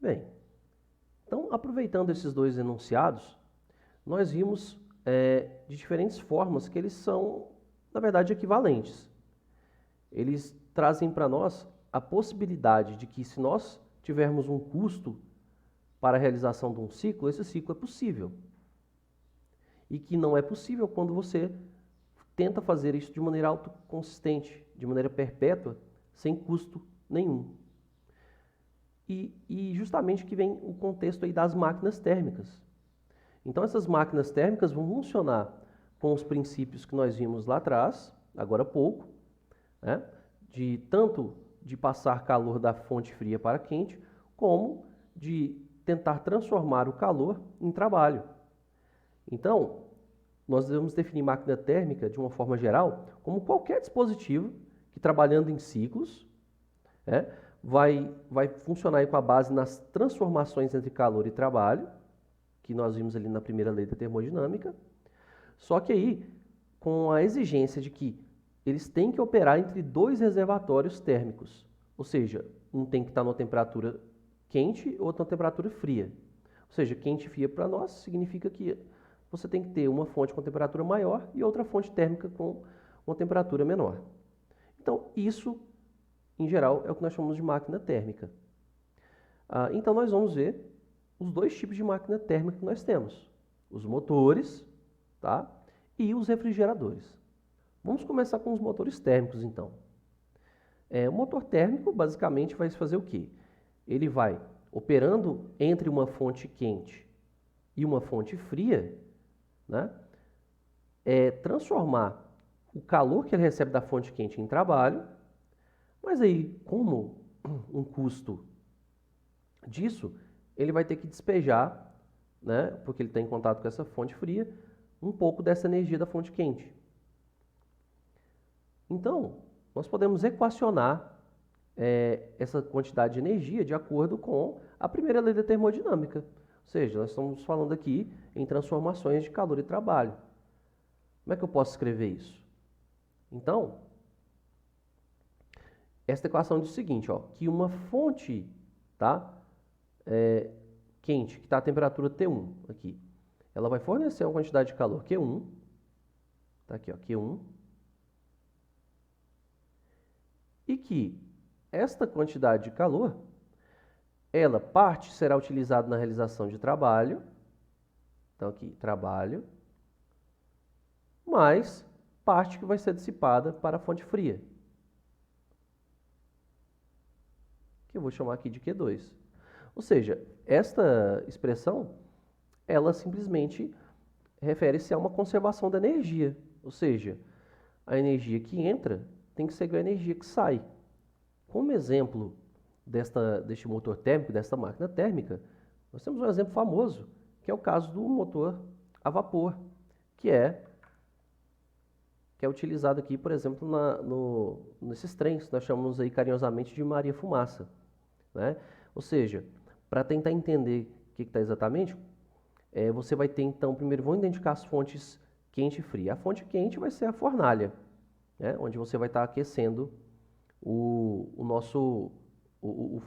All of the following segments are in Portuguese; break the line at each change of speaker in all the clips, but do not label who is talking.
Bem, então, aproveitando esses dois enunciados, nós vimos de diferentes formas que eles são, na verdade, equivalentes. Eles trazem para nós a possibilidade de que, se nós tivermos um custo para a realização de um ciclo, esse ciclo é possível. E que não é possível quando você tenta fazer isso de maneira autoconsistente, de maneira perpétua, sem custo nenhum. E justamente que vem o contexto aí das máquinas térmicas. Então essas máquinas térmicas vão funcionar com os princípios que nós vimos lá atrás, agora há pouco, né? Tanto de passar calor da fonte fria para quente, como de tentar transformar o calor em trabalho. Então, nós devemos definir máquina térmica, de uma forma geral, como qualquer dispositivo que, trabalhando em ciclos, vai funcionar aí com a base nas transformações entre calor e trabalho, que nós vimos ali na primeira lei da termodinâmica, só que aí com a exigência de que eles têm que operar entre dois reservatórios térmicos, ou seja, um tem que estar numa temperatura quente e outro numa temperatura fria. Ou seja, quente e fria para nós significa que você tem que ter uma fonte com temperatura maior e outra fonte térmica com uma temperatura menor. Então, isso, em geral, é o que nós chamamos de máquina térmica. Então, nós vamos ver os dois tipos de máquina térmica que nós temos. Os motores, tá? E os refrigeradores. Vamos começar com os motores térmicos, então. O motor térmico, basicamente, vai fazer o quê? Ele vai, operando entre uma fonte quente e uma fonte fria, né? Transformar o calor que ele recebe da fonte quente em trabalho, mas aí, como um custo disso, ele vai ter que despejar, né, porque ele está em contato com essa fonte fria, um pouco dessa energia da fonte quente. Então, nós podemos equacionar essa quantidade de energia de acordo com a primeira lei da termodinâmica. Ou seja, nós estamos falando aqui em transformações de calor e trabalho. Como é que eu posso escrever isso? Então, esta equação diz o seguinte, ó, que uma fonte, tá, quente, que está a temperatura T1 aqui, ela vai fornecer uma quantidade de calor Q1, tá aqui, ó, Q1, e que esta quantidade de calor, ela parte será utilizada na realização de trabalho, então aqui, trabalho, mais parte que vai ser dissipada para a fonte fria, que eu vou chamar aqui de Q2. Ou seja, esta expressão, ela simplesmente refere-se a uma conservação da energia. Ou seja, a energia que entra tem que ser igual à energia que sai. Como exemplo deste motor térmico, desta máquina térmica, nós temos um exemplo famoso, que é o caso do motor a vapor, que é utilizado aqui, por exemplo, nesses trens, que nós chamamos aí carinhosamente de Maria Fumaça, né? Ou seja, para tentar entender o que está exatamente, você vai ter então, primeiro vamos identificar as fontes quente e fria. A fonte quente vai ser a fornalha, né? Onde você vai estar aquecendo o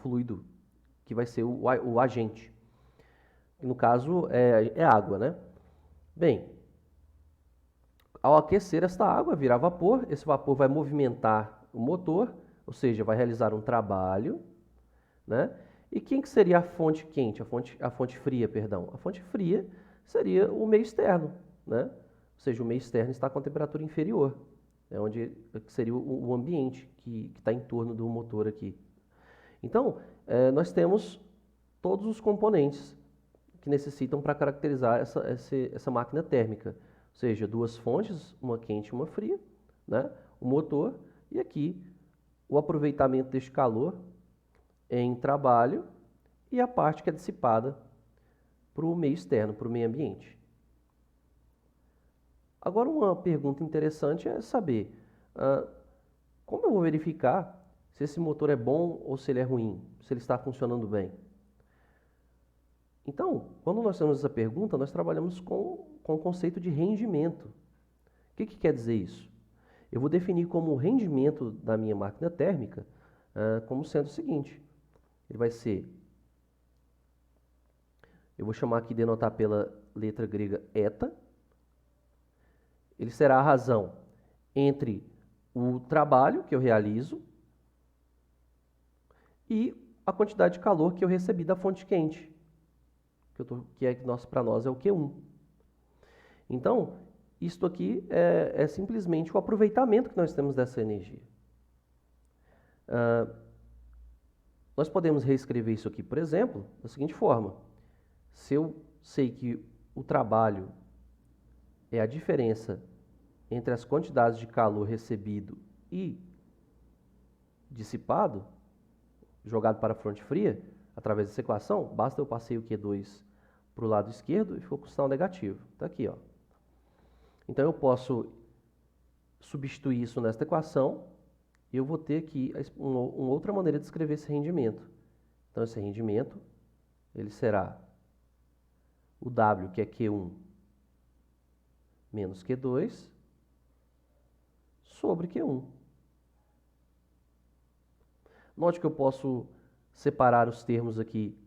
fluido, que vai ser o agente. No caso, é água, né? Bem, ao aquecer esta água, virar vapor, esse vapor vai movimentar o motor, ou seja, vai realizar um trabalho, né? E quem que seria a fonte quente, a fonte fria, perdão? A fonte fria seria o meio externo, né? Ou seja, o meio externo está com a temperatura inferior, onde seria o ambiente que está em torno do motor aqui. Então, nós temos todos os componentes que necessitam para caracterizar essa máquina térmica. Ou seja, duas fontes, uma quente e uma fria, né? O motor e aqui o aproveitamento deste calor em trabalho e a parte que é dissipada para o meio externo, para o meio ambiente. Agora, uma pergunta interessante é saber como eu vou verificar se esse motor é bom ou se ele é ruim, se ele está funcionando bem. Então, quando nós temos essa pergunta, nós trabalhamos com o conceito de rendimento. O que quer dizer isso? Eu vou definir como o rendimento da minha máquina térmica como sendo o seguinte: ele vai ser eu vou chamar aqui, denotar pela letra grega eta. Ele será a razão entre o trabalho que eu realizo e a quantidade de calor que eu recebi da fonte quente, que para nós é o Q1. Então, isto aqui é simplesmente o aproveitamento que nós temos dessa energia. Nós podemos reescrever isso aqui, por exemplo, da seguinte forma. Se eu sei que o trabalho é a diferença entre as quantidades de calor recebido e dissipado, jogado para a fonte fria, através dessa equação, basta eu passei o Q2 para o lado esquerdo e ficou com sinal negativo. Está aqui, ó. Então eu posso substituir isso nesta equação e eu vou ter aqui uma outra maneira de escrever esse rendimento. Então esse rendimento, ele será o W, que é Q1 menos Q2, sobre Q1. Note que eu posso separar os termos aqui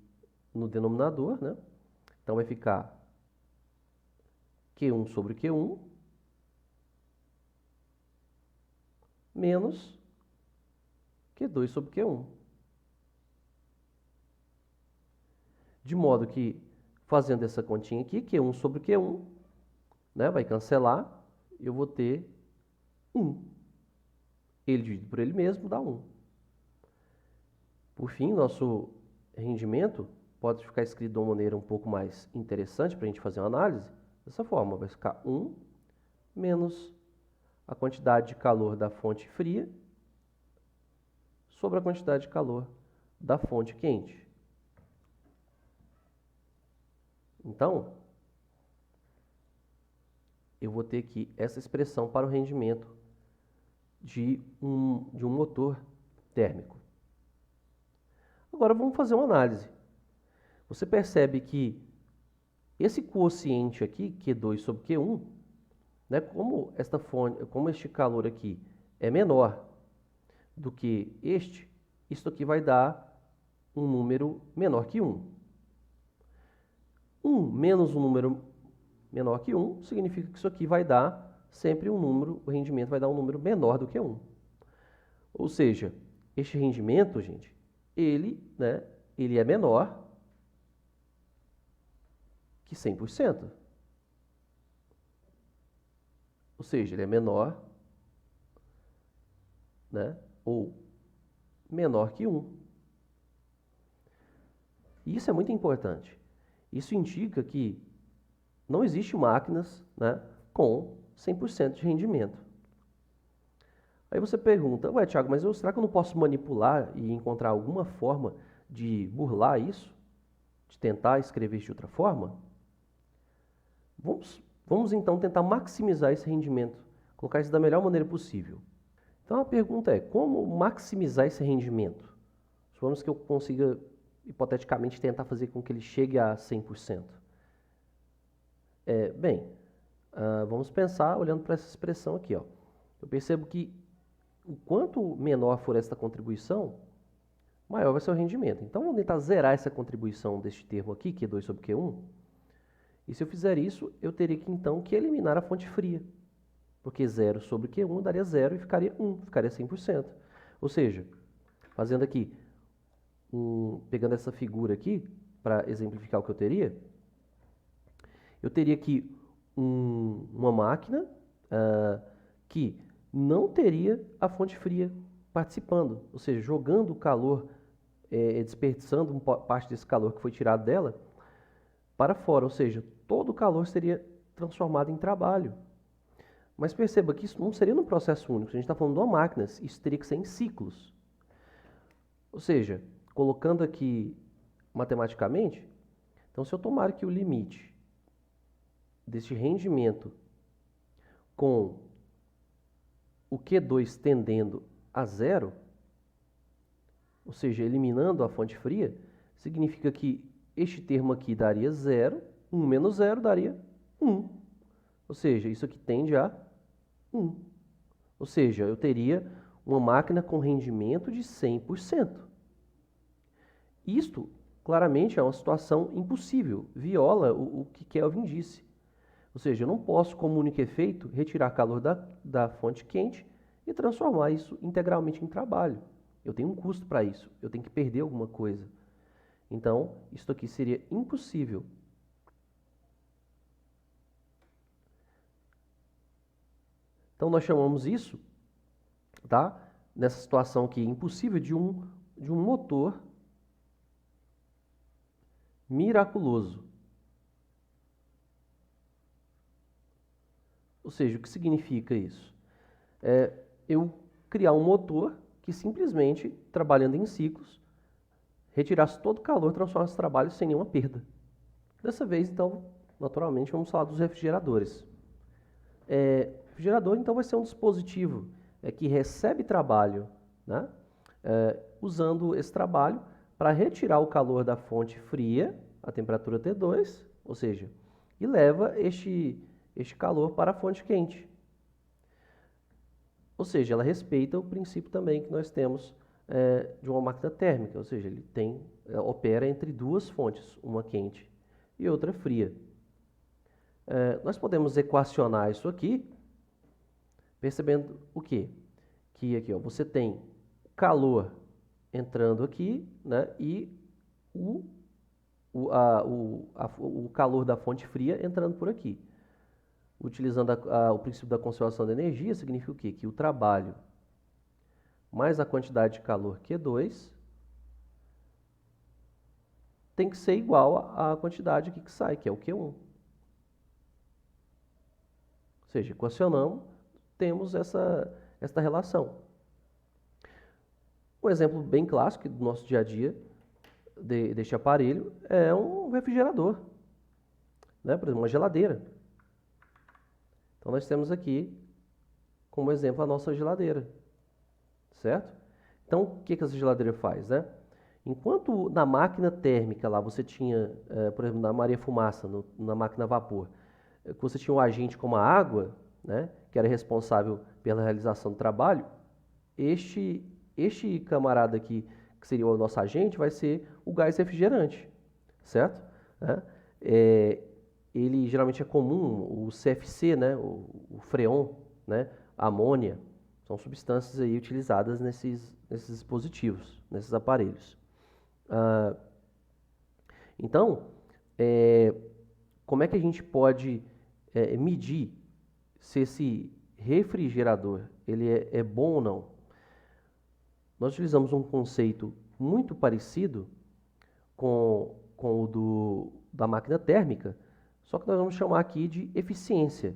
no denominador, né? Então vai ficar Q1 sobre Q1 menos Q2 sobre Q1. De modo que, fazendo essa continha aqui, Q1 sobre Q1, né, vai cancelar, eu vou ter 1. Ele dividido por ele mesmo dá 1. Por fim, nosso rendimento pode ficar escrito de uma maneira um pouco mais interessante para a gente fazer uma análise. Dessa forma, vai ficar 1 menos a quantidade de calor da fonte fria sobre a quantidade de calor da fonte quente. Então, eu vou ter aqui essa expressão para o rendimento de um motor térmico. Agora vamos fazer uma análise. Você percebe que esse quociente aqui, Q2 sobre Q1, né, como este calor aqui é menor do que isto aqui vai dar um número menor que 1. 1 menos um número menor que 1 significa que isso aqui vai dar sempre o rendimento vai dar um número menor do que 1. Ou seja, este rendimento, gente, ele é menor que 100%. Ou seja, ele é menor, né, ou menor que 1. E isso é muito importante. Isso indica que não existe máquinas, né, com 100% de rendimento. Aí você pergunta, ué, Thiago, mas será que eu não posso manipular e encontrar alguma forma de burlar isso? De tentar escrever isso de outra forma? Vamos então tentar maximizar esse rendimento, colocar isso da melhor maneira possível. Então a pergunta é, como maximizar esse rendimento? Suponhamos que eu consiga, hipoteticamente, tentar fazer com que ele chegue a 100%. Vamos pensar olhando para essa expressão aqui. Ó. Eu percebo que o quanto menor for esta contribuição, maior vai ser o rendimento. Então, vamos tentar zerar essa contribuição deste termo aqui, Q2 sobre Q1. E se eu fizer isso, eu teria que, então, eliminar a fonte fria. Porque 0 sobre Q1 daria 0 e ficaria 1, ficaria 100%. Ou seja, fazendo aqui, pegando essa figura aqui, para exemplificar o que eu teria aqui uma máquina que não teria a fonte fria participando, ou seja, jogando o calor, desperdiçando parte desse calor que foi tirado dela para fora, ou seja, todo o calor seria transformado em trabalho. Mas perceba que isso não seria num processo único, a gente está falando de uma máquina, isso teria que ser em ciclos. Ou seja, colocando aqui matematicamente, então se eu tomar aqui o limite deste rendimento com o Q2 tendendo a 0, ou seja, eliminando a fonte fria, significa que este termo aqui daria 0, 1 menos 0 daria 1. Ou seja, isso aqui tende a 1. Ou seja, eu teria uma máquina com rendimento de 100%. Isto claramente é uma situação impossível, viola o que Kelvin disse. Ou seja, eu não posso, como único efeito, retirar calor da fonte quente e transformar isso integralmente em trabalho. Eu tenho um custo para isso, eu tenho que perder alguma coisa. Então, isso aqui seria impossível. Então, nós chamamos isso, tá? Nessa situação aqui, impossível, de um motor miraculoso. Ou seja, o que significa isso? É eu criar um motor que simplesmente, trabalhando em ciclos, retirasse todo o calor e transformasse o trabalho sem nenhuma perda. Dessa vez, então, naturalmente, vamos falar dos refrigeradores. O refrigerador, então, vai ser um dispositivo que recebe trabalho, né, usando esse trabalho para retirar o calor da fonte fria, a temperatura T2, ou seja, e leva este calor para a fonte quente. Ou seja, ela respeita o princípio também que nós temos de uma máquina térmica, ou seja, ele opera entre duas fontes, uma quente e outra fria. Nós podemos equacionar isso aqui, percebendo o quê? Que aqui, ó, você tem calor entrando aqui, né, e o calor da fonte fria entrando por aqui. Utilizando o princípio da conservação da energia, significa o quê? Que o trabalho mais a quantidade de calor Q2 tem que ser igual à quantidade aqui que sai, que é o Q1. Ou seja, equacionamos, temos esta relação. Um exemplo bem clássico do nosso dia a dia deste aparelho é um refrigerador, né? Por exemplo, uma geladeira. Então, nós temos aqui como exemplo a nossa geladeira, certo? Então, o que essa geladeira faz, né? Enquanto na máquina térmica lá você tinha, por exemplo, na Maria Fumaça, na máquina a vapor, que você tinha um agente como a água, né, que era responsável pela realização do trabalho, este camarada aqui, que seria o nosso agente, vai ser o gás refrigerante, certo? Ele geralmente é comum, o CFC, né, o freon, né, a amônia, são substâncias aí utilizadas nesses dispositivos, nesses aparelhos. Então, como é que a gente pode medir se esse refrigerador ele é bom ou não? Nós utilizamos um conceito muito parecido com o da máquina térmica, só que nós vamos chamar aqui de eficiência.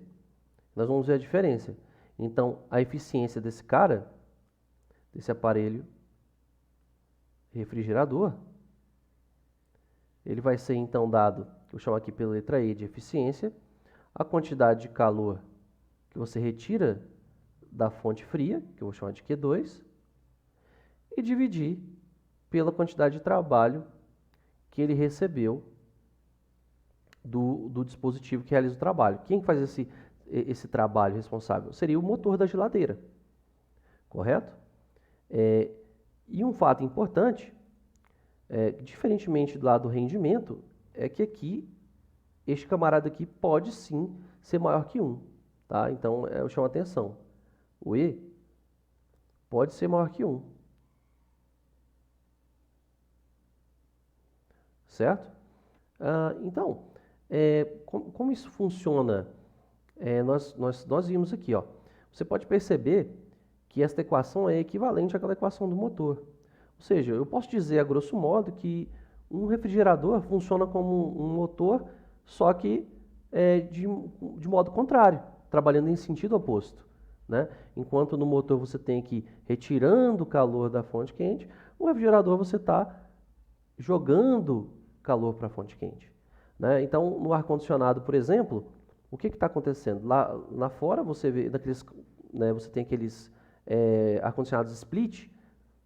Nós vamos ver a diferença. Então, a eficiência desse aparelho refrigerador, ele vai ser então dado, vou chamar aqui pela letra E de eficiência, a quantidade de calor que você retira da fonte fria, que eu vou chamar de Q2, e dividir pela quantidade de trabalho que ele recebeu do dispositivo que realiza o trabalho. Quem faz esse trabalho responsável? Seria o motor da geladeira, correto? E um fato importante, diferentemente do lado do rendimento, é que aqui, este camarada aqui pode sim ser maior que 1. Tá? Então, eu chamo a atenção. O E pode ser maior que 1. Certo? Então, como isso funciona? Nós vimos aqui, ó. Você pode perceber que esta equação é equivalente àquela equação do motor. Ou seja, eu posso dizer a grosso modo que um refrigerador funciona como um motor, só que de modo contrário, trabalhando em sentido oposto, né? Enquanto no motor você tem que ir retirando o calor da fonte quente, no refrigerador você está jogando calor para a fonte quente, né? Então, no ar-condicionado, por exemplo, o que está acontecendo? Lá fora você vê né, você tem aqueles ar-condicionados split,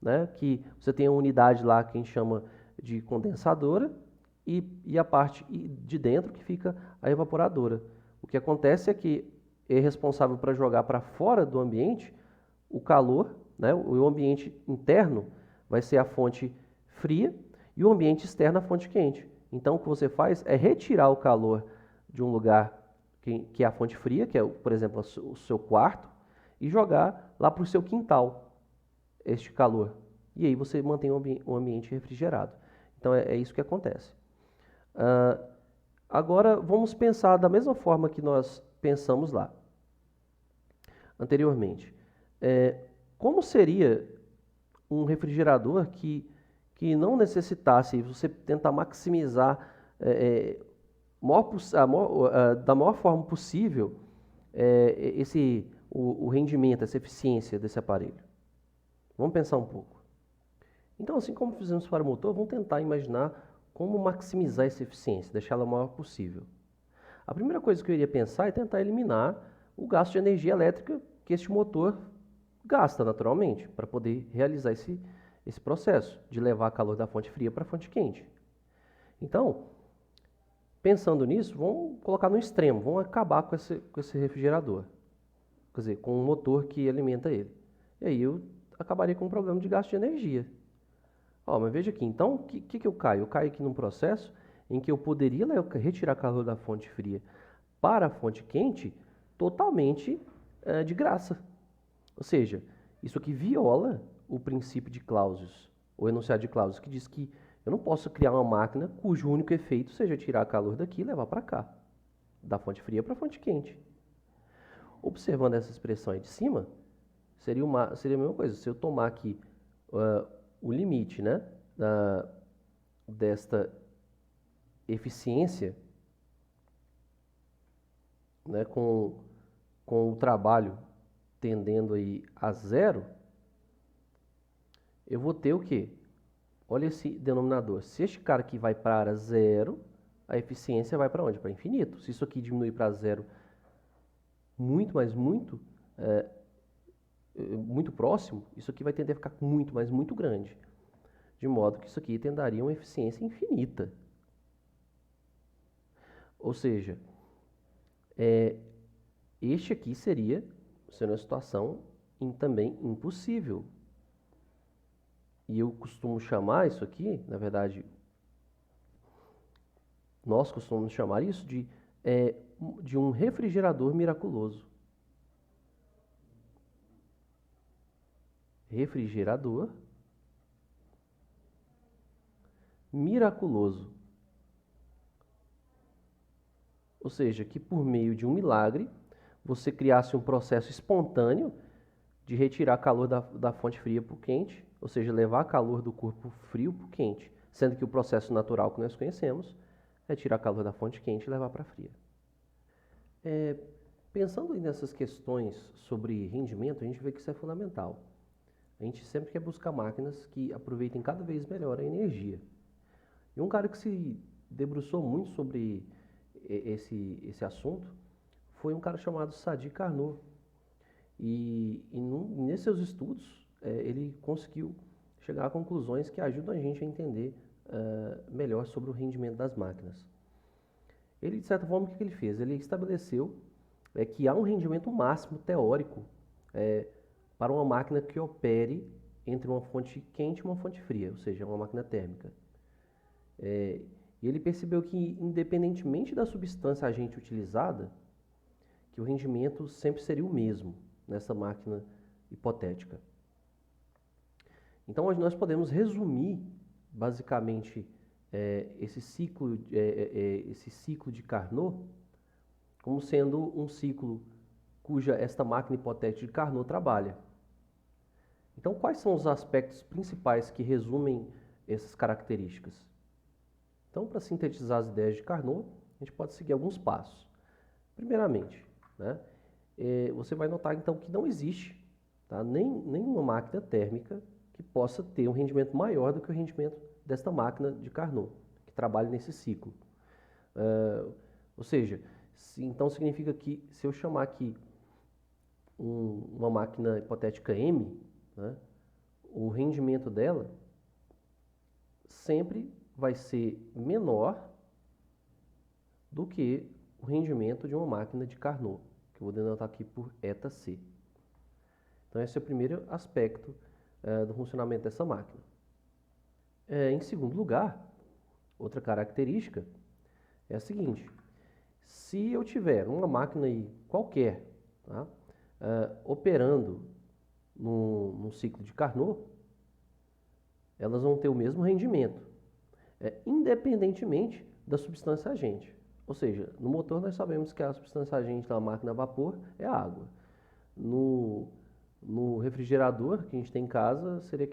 né, que você tem a unidade lá que a gente chama de condensadora e a parte de dentro que fica a evaporadora. O que acontece é que é responsável para jogar para fora do ambiente o calor, né, o ambiente interno vai ser a fonte fria e o ambiente externo, a fonte quente. Então, o que você faz é retirar o calor de um lugar que é a fonte fria, que é, por exemplo, o seu quarto, e jogar lá para o seu quintal este calor. E aí você mantém o ambiente refrigerado. Então, é isso que acontece. Agora, vamos pensar da mesma forma que nós pensamos lá anteriormente. Como seria um refrigerador que não necessitasse, você tentar maximizar da maior forma possível o rendimento, essa eficiência desse aparelho? Vamos pensar um pouco. Então, assim como fizemos para o motor, vamos tentar imaginar como maximizar essa eficiência, deixá-la o maior possível. A primeira coisa que eu iria pensar é tentar eliminar o gasto de energia elétrica que este motor gasta naturalmente, para poder realizar esse processo de levar calor da fonte fria para a fonte quente. Então, pensando nisso, vamos colocar no extremo, vamos acabar com esse refrigerador, quer dizer, com o motor que alimenta ele. E aí eu acabaria com um problema de gasto de energia. Mas veja aqui, então, o que eu caio? Eu caio aqui num processo em que eu poderia retirar calor da fonte fria para a fonte quente totalmente de graça. Ou seja, isso aqui viola o princípio de Clausius, o enunciado de Clausius, que diz que eu não posso criar uma máquina cujo único efeito seja tirar calor daqui e levar para cá, da fonte fria para a fonte quente. Observando essa expressão aí de cima, seria a mesma coisa. Se eu tomar aqui o limite, né, desta eficiência, né, com o trabalho tendendo aí a zero, eu vou ter o quê? Olha esse denominador. Se este cara aqui vai para zero, a eficiência vai para onde? Para infinito. Se isso aqui diminuir para zero muito, mas muito, muito próximo, isso aqui vai tender a ficar muito, mas muito grande. De modo que isso aqui tenderia uma eficiência infinita. Ou seja, este aqui seria uma situação também impossível. E eu costumo chamar isso aqui, na verdade, nós costumamos chamar isso de um refrigerador miraculoso. Refrigerador miraculoso. Ou seja, que por meio de um milagre, você criasse um processo espontâneo de retirar calor da fonte fria para o quente, ou seja, levar calor do corpo frio para o quente, sendo que o processo natural que nós conhecemos é tirar calor da fonte quente e levar para a fria. Pensando nessas questões sobre rendimento, a gente vê que isso é fundamental. A gente sempre quer buscar máquinas que aproveitem cada vez melhor a energia. E um cara que se debruçou muito sobre esse assunto foi um cara chamado Sadi Carnot. E nesses seus estudos, ele conseguiu chegar a conclusões que ajudam a gente a entender melhor sobre o rendimento das máquinas. Ele, de certa forma, o que ele fez? Ele estabeleceu que há um rendimento máximo teórico para uma máquina que opere entre uma fonte quente e uma fonte fria, ou seja, uma máquina térmica. E ele percebeu que, independentemente da substância agente utilizada, que o rendimento sempre seria o mesmo nessa máquina hipotética. Então, hoje nós podemos resumir, basicamente, esse ciclo de Carnot como sendo um ciclo cuja esta máquina hipotética de Carnot trabalha. Então, quais são os aspectos principais que resumem essas características? Então, para sintetizar as ideias de Carnot, a gente pode seguir alguns passos. Primeiramente, né, você vai notar então que não existe nenhuma máquina térmica que possa ter um rendimento maior do que o rendimento desta máquina de Carnot, que trabalha nesse ciclo. Ou seja, então significa que se eu chamar aqui uma máquina hipotética M, né, o rendimento dela sempre vai ser menor do que o rendimento de uma máquina de Carnot, que eu vou denotar aqui por ΔC. Então esse é o primeiro aspecto do funcionamento dessa máquina. Em segundo lugar, outra característica é a seguinte: se eu tiver uma máquina aí qualquer, tá, operando num ciclo de Carnot, elas vão ter o mesmo rendimento, independentemente da substância agente. Ou seja, no motor nós sabemos que a substância agente da máquina a vapor é a água. No refrigerador que a gente tem em casa, seria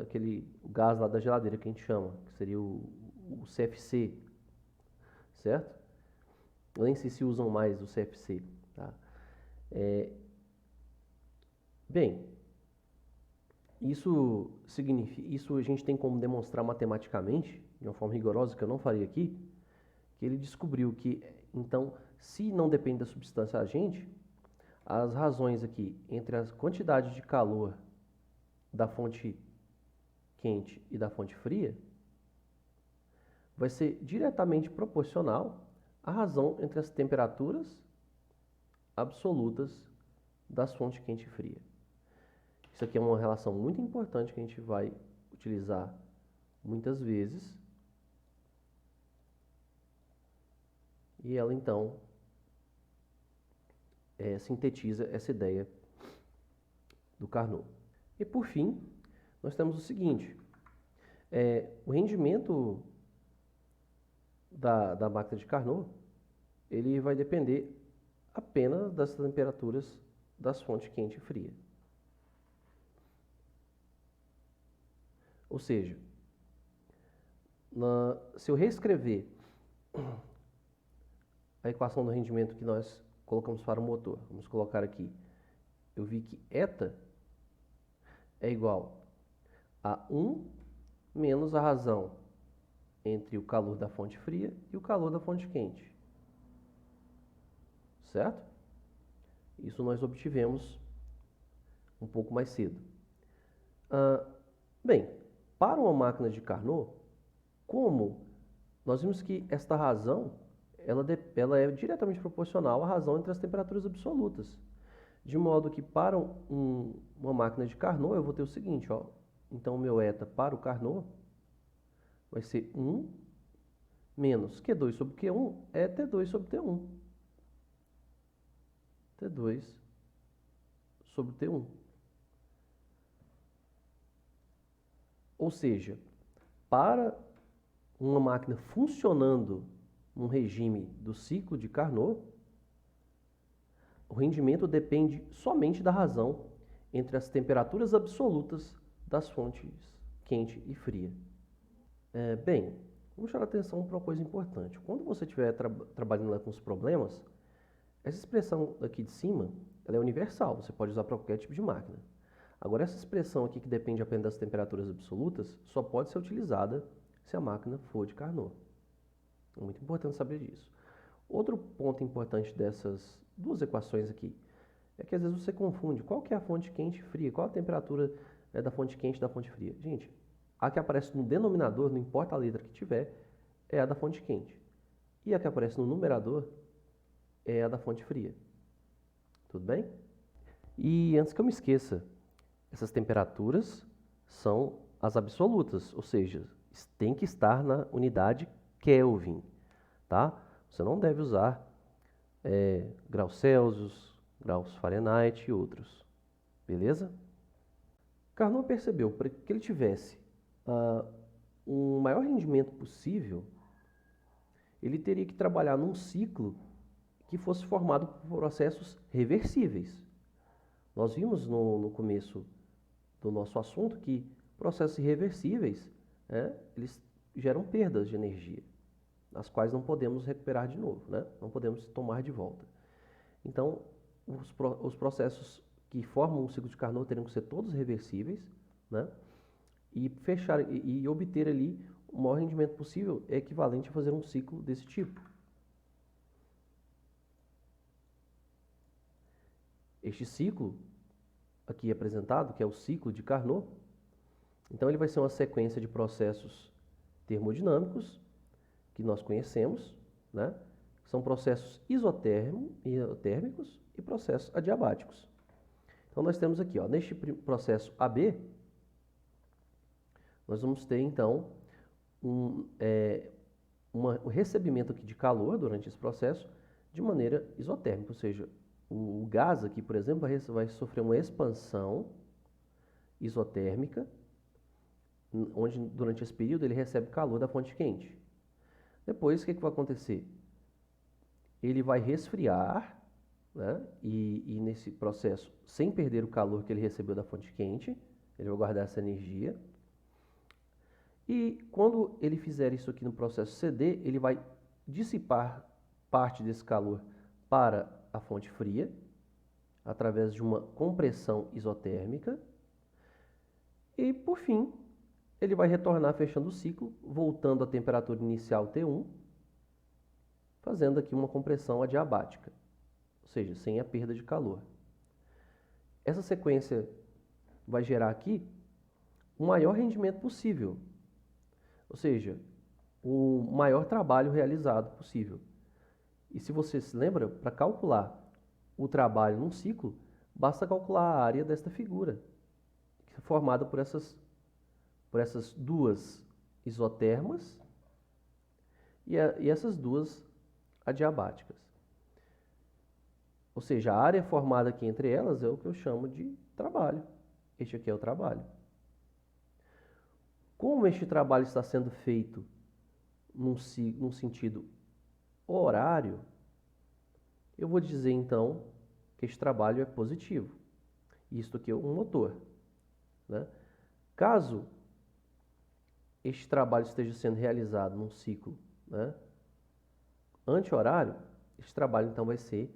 aquele gás lá da geladeira que a gente chama, que seria o CFC, certo? Eu nem sei se usam mais o CFC. Tá? Bem, isso a gente tem como demonstrar matematicamente, de uma forma rigorosa, que eu não faria aqui, que ele descobriu que, então, se não depende da substância agente, as razões aqui entre a quantidade de calor da fonte quente e da fonte fria vai ser diretamente proporcional à razão entre as temperaturas absolutas das fontes quente e fria. Isso aqui é uma relação muito importante que a gente vai utilizar muitas vezes. E ela, então, sintetiza essa ideia do Carnot. E, por fim, nós temos o seguinte: o rendimento da máquina de Carnot ele vai depender apenas das temperaturas das fontes quente e fria. Ou seja, se eu reescrever a equação do rendimento que nós colocamos para o motor, vamos colocar aqui, eu vi que eta é igual a 1 menos a razão entre o calor da fonte fria e o calor da fonte quente. Certo? Isso nós obtivemos um pouco mais cedo. Bem, para uma máquina de Carnot, como nós vimos que esta razão ela é diretamente proporcional à razão entre as temperaturas absolutas. De modo que para uma máquina de Carnot eu vou ter o seguinte, ó. Então o meu eta para o Carnot vai ser 1 menos Q2 sobre Q1 é T2 sobre T1. T2 sobre T1. Ou seja, para uma máquina funcionando num regime do ciclo de Carnot, o rendimento depende somente da razão entre as temperaturas absolutas das fontes quente e fria. Bem, vamos chamar a atenção para uma coisa importante. Quando você estiver trabalhando lá com os problemas, essa expressão aqui de cima ela é universal, você pode usar para qualquer tipo de máquina. Agora, essa expressão aqui que depende apenas das temperaturas absolutas só pode ser utilizada se a máquina for de Carnot. É muito importante saber disso. Outro ponto importante dessas duas equações aqui é que às vezes você confunde qual que é a fonte quente e fria, qual a temperatura da fonte quente e da fonte fria. Gente, a que aparece no denominador, não importa a letra que tiver, é a da fonte quente. E a que aparece no numerador é a da fonte fria. Tudo bem? E antes que eu me esqueça, essas temperaturas são as absolutas, ou seja, tem que estar na unidade Kelvin, tá? Você não deve usar graus Celsius, graus Fahrenheit e outros, beleza? Carnot percebeu para que ele tivesse um maior rendimento possível, ele teria que trabalhar num ciclo que fosse formado por processos reversíveis. Nós vimos no começo do nosso assunto que processos irreversíveis, eles geram perdas de energia, as quais não podemos recuperar de novo, né? Não podemos tomar de volta. Então, os processos que formam um ciclo de Carnot teriam que ser todos reversíveis, né? E obter ali o maior rendimento possível é equivalente a fazer um ciclo desse tipo. Este ciclo aqui apresentado, que é o ciclo de Carnot, então ele vai ser uma sequência de processos termodinâmicos que nós conhecemos, né? São processos isotérmicos e processos adiabáticos. Então nós temos aqui, ó, neste processo AB, nós vamos ter então um, um recebimento aqui de calor durante esse processo de maneira isotérmica, ou seja, o gás aqui, por exemplo, vai sofrer uma expansão isotérmica, onde durante esse período ele recebe calor da fonte quente. Depois, o que vai acontecer? Ele vai resfriar, né? E nesse processo, sem perder o calor que ele recebeu da fonte quente, ele vai guardar essa energia. E quando ele fizer isso aqui no processo CD, ele vai dissipar parte desse calor para a fonte fria, através de uma compressão isotérmica. E, por fim, ele vai retornar fechando o ciclo, voltando à temperatura inicial T1, fazendo aqui uma compressão adiabática, ou seja, sem a perda de calor. Essa sequência vai gerar aqui o maior rendimento possível, ou seja, o maior trabalho realizado possível. E se você se lembra, para calcular o trabalho num ciclo, basta calcular a área desta figura, que é formada por essas duas isotermas e essas duas adiabáticas. Ou seja, a área formada aqui entre elas é o que eu chamo de trabalho. Este aqui é o trabalho. Como este trabalho está sendo feito num sentido horário, eu vou dizer então que este trabalho é positivo. Isto aqui é um motor, né? Caso este trabalho esteja sendo realizado num ciclo, né, anti-horário, este trabalho então vai ser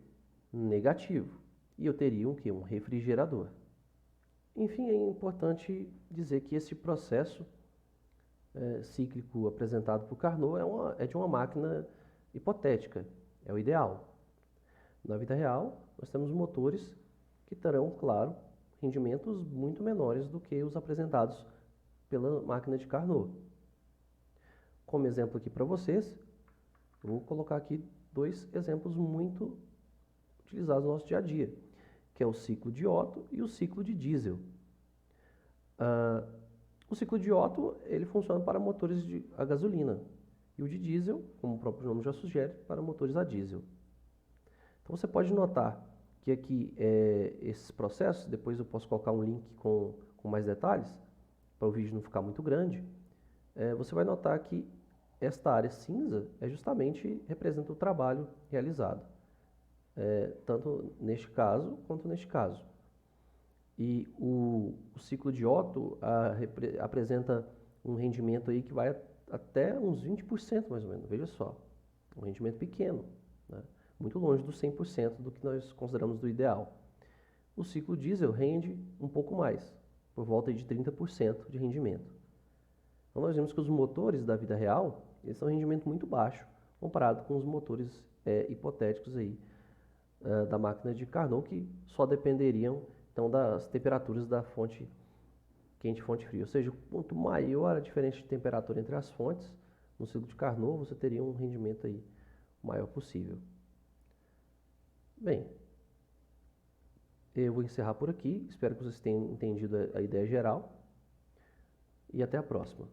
negativo. E eu teria um refrigerador. Enfim, é importante dizer que esse processo cíclico apresentado por Carnot é de uma máquina hipotética, é o ideal. Na vida real, nós temos motores que terão, claro, rendimentos muito menores do que os apresentados pela máquina de Carnot. Como exemplo aqui para vocês, vou colocar aqui dois exemplos muito utilizados no nosso dia a dia, que é o ciclo de Otto e o ciclo de diesel. O ciclo de Otto ele funciona para motores a gasolina e o de diesel, como o próprio nome já sugere, para motores a diesel. Então você pode notar que aqui esses processos, depois eu posso colocar um link com mais detalhes, para o vídeo não ficar muito grande, você vai notar que esta área cinza justamente representa o trabalho realizado, tanto neste caso quanto neste caso. E o ciclo de Otto apresenta um rendimento aí que vai até uns 20% mais ou menos, veja só, um rendimento pequeno, né? Muito longe dos 100% do que nós consideramos do ideal. O ciclo diesel rende um pouco mais, por volta de 30% de rendimento. Então nós vemos que os motores da vida real, eles têm um rendimento muito baixo, comparado com os motores hipotéticos aí, da máquina de Carnot, que só dependeriam então das temperaturas da fonte quente e fonte fria. Ou seja, quanto maior a diferença de temperatura entre as fontes, no ciclo de Carnot, você teria um rendimento aí maior possível. Bem, eu vou encerrar por aqui. Espero que vocês tenham entendido a ideia geral. E até a próxima.